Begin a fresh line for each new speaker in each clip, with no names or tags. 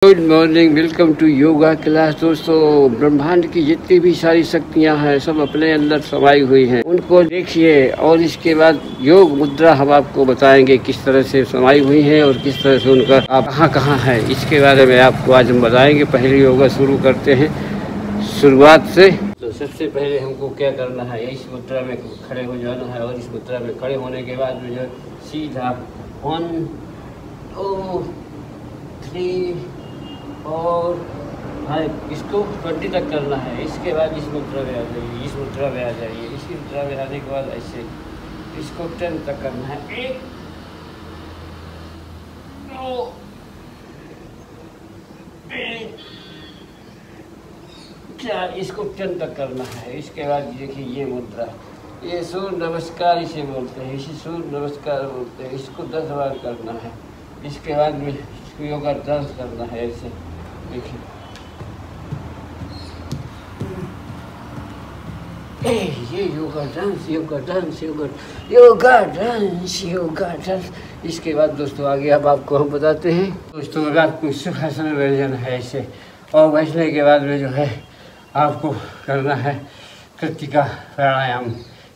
Good morning, welcome to yoga class. दोस्तों, ब्रह्मांड की जितनी भी सारी शक्तियां हैं सब अपने अंदर समाई हुई हैं, उनको देखिए। और इसके बाद योग मुद्रा हम आपको बताएंगे किस तरह से समाई हुई हैं और किस तरह से उनका आप कहाँ है, इसके बारे में आपको आज हम बताएंगे। पहले योगा शुरू करते हैं शुरुआत से। तो सबसे पहले हमको क्या करना है, इस मुद्रा में खड़े हो जाना है। और इस मुद्रा में खड़े होने के बाद में जो सीधा 1 2 3 और 5 इसको 20 तक करना है। इसके बाद इस मुद्रा में आ जाइए, इस मुद्रा में आ जाइए। इस मुद्रा में आने के बाद ऐसे इसको 10 तक करना है। 1 2 3 4 इसको 10 तक करना है। इसके बाद देखिए ये मुद्रा, ये सूर्य नमस्कार इसे बोलते हैं, इसे सूर्य नमस्कार बोलते हैं। इसको 10 बार करना है। इसके बाद में योगा डांस करना है। ऐसे देखिए, ये yoga dance, yoga dance, yoga dance, yoga dance. इसके बाद दोस्तों आगे अब आपको हम बताते हैं। दोस्तों अगर आपको सुखासन में बैठ जाना है ऐसे, और बैठने के बाद में जो है आपको करना है कृतिका प्राणायाम।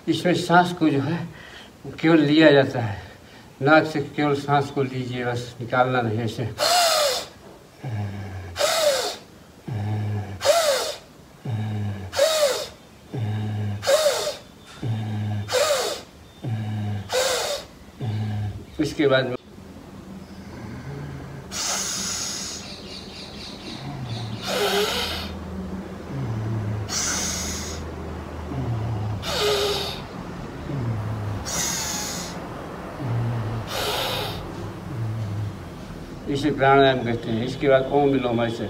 इसमें सांस को जो है केवल लिया जाता है, नाक से केवल सांस को लीजिए, बस निकालना नहीं। ऐसे इसके बाद इसे प्राणायाम कहते हैं। इसके बाद ओम विलोम ऐसे,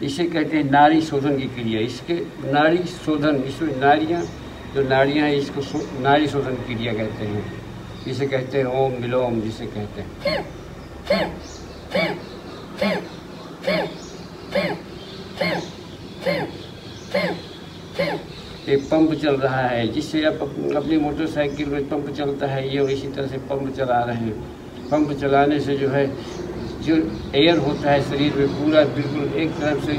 इसे कहते हैं नाड़ी शोधन की क्रिया। इसके नाड़ी शोधन, इसमें नाड़ियाँ जो नाड़ियाँ हैं इसको नाड़ी शोधन की क्रिया कहते हैं। इसे कहते हैं ओम विलोम, जिसे कहते हैं। एक पंप चल रहा है, जिससे आप अपनी मोटरसाइकिल में पंप चलता है, ये इसी तरह से पंप चला रहे हैं। पंप चलाने से जो है जो एयर होता है शरीर में पूरा बिल्कुल एक तरफ से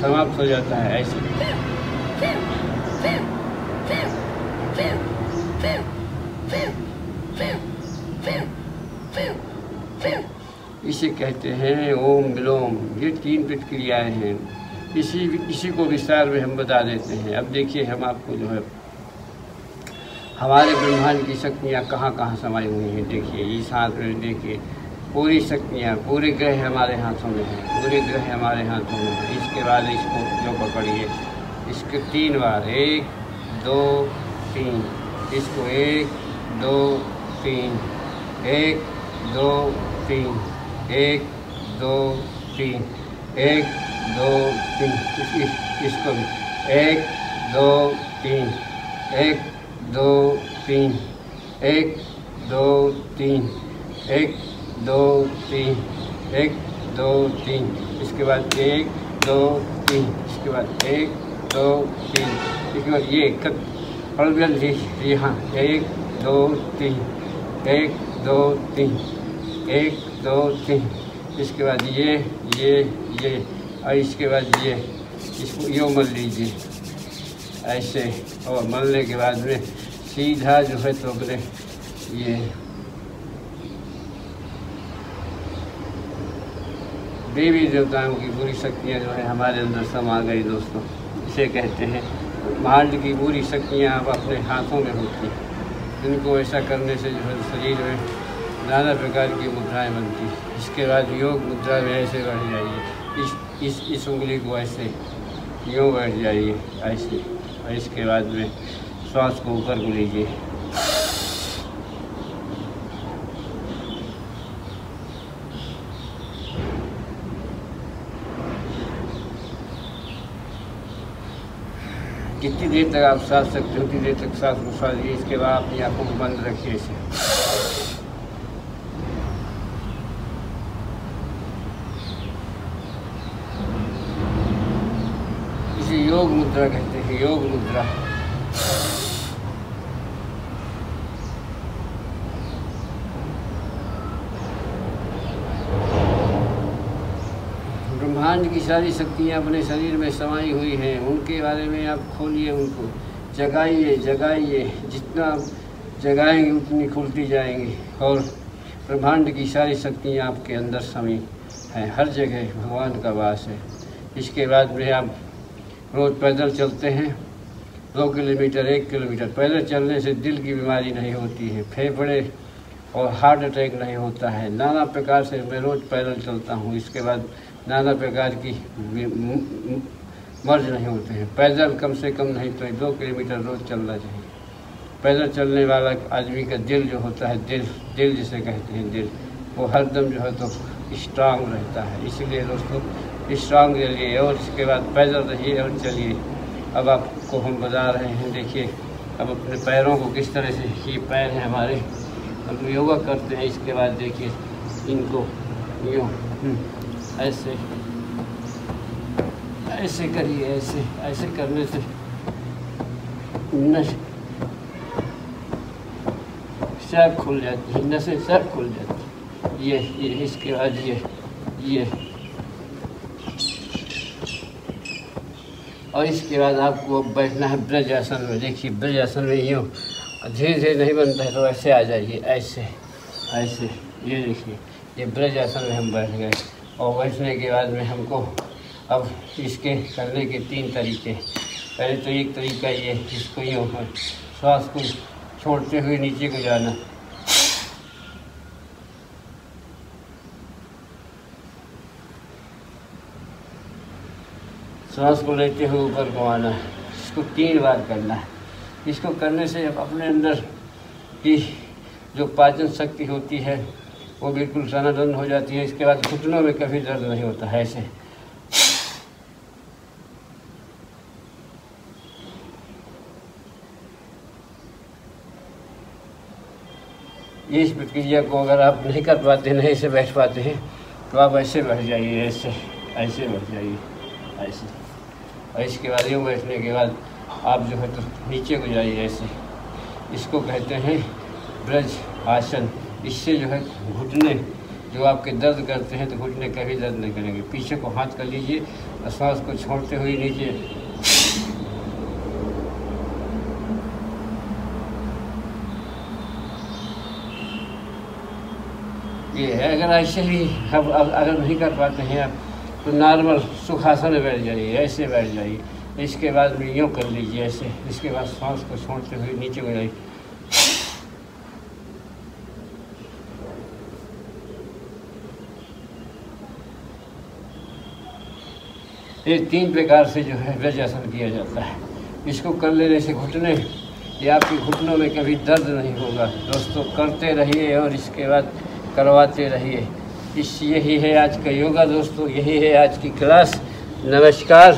समाप्त हो जाता है। ऐसे इसे कहते हैं ओम विलोम। ये 3 प्रक्रियाएं हैं। इसी को विस्तार में हम बता देते हैं। अब देखिए हम आपको जो है हमारे ब्रह्मांड की शक्तियाँ कहाँ कहाँ समाई हुई हैं। देखिए इस हाथ में देखिए पूरी शक्तियाँ, पूरे ग्रह हमारे हाथों में हैं, पूरे ग्रह हमारे हाथों में हैं। इसके बाद इसको जो पकड़िए, इसके 3 बार 1 2 3, इसको 1 2 3, 1 2 3, 1 2 3, 1 2 3, इसको 1 2 3, 1 2 3, 1 2 3, 1 2 3, 1 2 3। इसके बाद 1 2 3, इसके बाद 1 2 3, इसके बाद ये और यहाँ 1 2 3, 1 2 3, 1 2 3। इसके बाद ये और इसके बाद ये, इसको यो मल लीजिए ऐसे। और मलने के बाद में सीधा जो है तो अपने ये देवी देवताओं की पूरी शक्तियाँ जो है हमारे अंदर समा गई। दोस्तों इसे कहते हैं ब्रह्मांड की पूरी शक्तियाँ अब अपने हाथों में होती हैं। इनको ऐसा करने से जो है शरीर में नाना प्रकार की मुद्राएं बनती हैं। इसके बाद योग मुद्रा में ऐसे बैठ जाइए, इस उंगली को ऐसे यूँ बैठ जाइए ऐसे। और इसके बाद में श्वास को ऊपर को लीजिए। जितनी देर तक आप सांस सकते हो उतनी देर तक सांस को सांस लीजिए। इसके बाद अपनी आँखों को बंद रखिए इसे। योग मुद्रा कहते हैं, योग मुद्रा। ब्रह्मांड की सारी शक्तियाँ अपने शरीर में समाई हुई हैं, उनके बारे में आप खोलिए, उनको जगाइए जगाइए, जितना जगाएंगे उतनी खुलती जाएंगी। और ब्रह्मांड की सारी शक्तियाँ आपके अंदर समी हैं, हर जगह भगवान का वास है। इसके बाद में आप रोज़ पैदल चलते हैं 2 किलोमीटर 1 किलोमीटर। पैदल चलने से दिल की बीमारी नहीं होती है, फेफड़े और हार्ट अटैक नहीं होता है। नाना प्रकार से मैं रोज़ पैदल चलता हूँ। इसके बाद नाना प्रकार की मर्ज नहीं होते हैं। पैदल कम से कम नहीं तो 2 किलोमीटर रोज़ चलना चाहिए। पैदल चलने वाला आदमी का दिल जो होता है, दिल जिसे कहते हैं दिल, वो हरदम जो है तो स्ट्रांग रहता है। इसलिए दोस्तों स्ट्रांग रहिए और इसके बाद पैदल रहिए और चलिए। अब आपको हम बता रहे हैं, देखिए अब अपने पैरों को किस तरह से, ये पैर हैं हमारे, हम योगा करते हैं। इसके बाद देखिए इनको यूँ ऐसे ऐसे करिए, ऐसे ऐसे करने से नस सब खुल जाती है, नसें सब खुल जाती है। ये इसके बाद ये और इसके बाद आपको बैठना है ब्रज आसन में। देखिए ब्रज आसन में यूँ धीरे धीरे नहीं बनता है तो ऐसे आ जाइए, ऐसे ऐसे। ये देखिए ये ब्रज आसन में हम बैठ गए। और बैठने के बाद में हमको अब इसके करने के 3 तरीके। पहले तो एक तरीका ये, इसको यूँ श्वास को छोड़ते हुए नीचे को जाना, सांस को लेते हुए ऊपर को आना। इसको 3 बार करना है। इसको करने से अपने अंदर की जो पाचन शक्ति होती है वो बिल्कुल सनातन हो जाती है। इसके बाद घुटनों में कभी दर्द नहीं होता है। ऐसे इस प्रक्रिया को अगर आप नहीं कर पाते, नहीं से बैठ पाते हैं, तो आप ऐसे बैठ जाइए, ऐसे ऐसे बैठ जाइए, ऐसे। और इसके बाद यूँ बैठने के बाद आप जो है तो नीचे को जाइए, ऐसे। इसको कहते हैं ब्रज आसन। इससे जो है घुटने जो आपके दर्द करते हैं तो घुटने कभी दर्द नहीं करेंगे। पीछे को हाथ कर लीजिए और सांस को छोड़ते हुए नीचे, ये है। अगर ऐसे ही अगर नहीं कर पाते हैं आप तो नॉर्मल सुखासन में बैठ जाइए, ऐसे बैठ जाइए। इसके बाद में यूँ कर लीजिए, ऐसे। इसके बाद सांस को छोड़ते हुए नीचे को जाइए। ये 3 प्रकार से जो है ब्रज आसन किया जाता है। इसको कर लेने से घुटने या आपके घुटनों में कभी दर्द नहीं होगा। दोस्तों करते रहिए और इसके बाद करवाते रहिए। यही है आज का योगा दोस्तों, यही है आज की क्लास। नमस्कार।